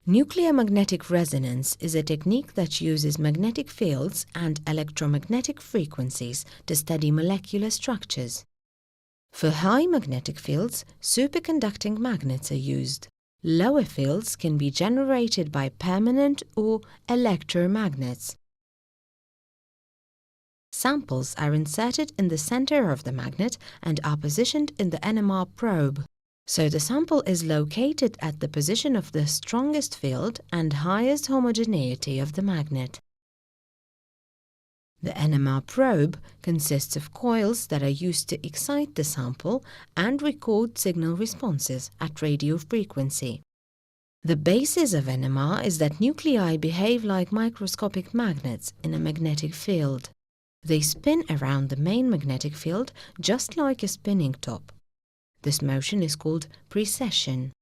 Nuclear magnetic resonance is a technique that uses magnetic fields and electromagnetic frequencies to study molecular structures. For high magnetic fields, superconducting magnets are used. Lower fields can be generated by permanent or electromagnets. Samples are inserted in the center of the magnet and are positioned in the NMR probe. So the sample is located at the position of the strongest field and highest homogeneity of the magnet. The NMR probe consists of coils that are used to excite the sample and record signal responses at radio frequency. The basis of NMR is that nuclei behave like microscopic magnets in a magnetic field. They spin around the main magnetic field just like a spinning top. This motion is called precession.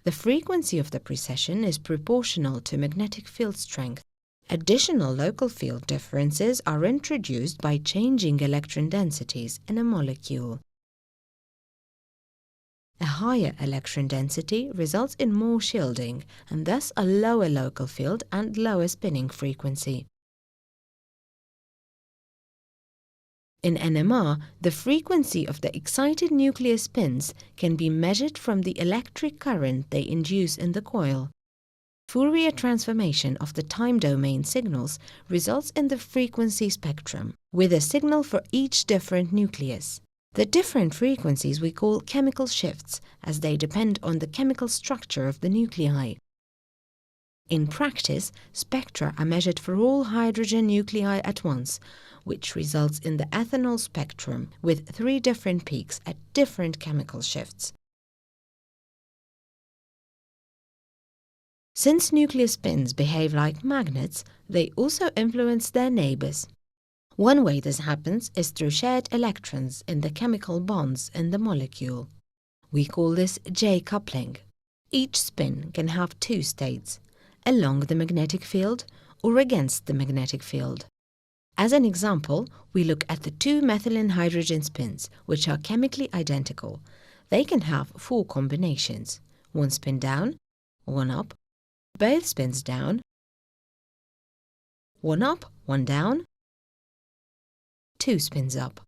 The frequency of the precession is proportional to magnetic field strength. Additional local field differences are introduced by changing electron densities in a molecule. A higher electron density results in more shielding and thus a lower local field and lower spinning frequency. In NMR, the frequency of the excited nuclear spins can be measured from the electric current they induce in the coil. Fourier transformation of the time domain signals results in the frequency spectrum, with a signal for each different nucleus. The different frequencies we call chemical shifts, as they depend on the chemical structure of the nuclei. In practice, spectra are measured for all hydrogen nuclei at once, which results in the ethanol spectrum with 3 different peaks at different chemical shifts. Since nuclear spins behave like magnets, they also influence their neighbors. One way this happens is through shared electrons in the chemical bonds in the molecule. We call this J-coupling. Each spin can have 2 states, along the magnetic field or against the magnetic field. As an example, we look at the 2 methylene hydrogen spins, which are chemically identical. They can have 4 combinations: 1 spin down, 1 up, both spins down, 1 up, 1 down, 2 spins up.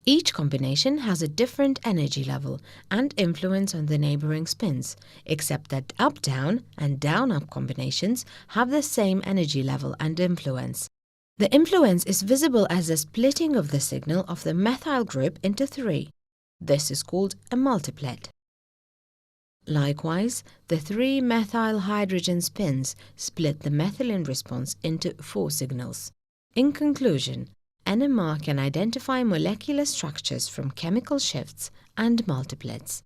Each combination has a different energy level and influence on the neighboring spins, except that up-down and down-up combinations have the same energy level and influence. The influence is visible as a splitting of the signal of the methyl group into 3. This is called a multiplet. Likewise, the 3 methyl hydrogen spins split the methylene response into 4 signals. In conclusion, NMR can identify molecular structures from chemical shifts and multiplets.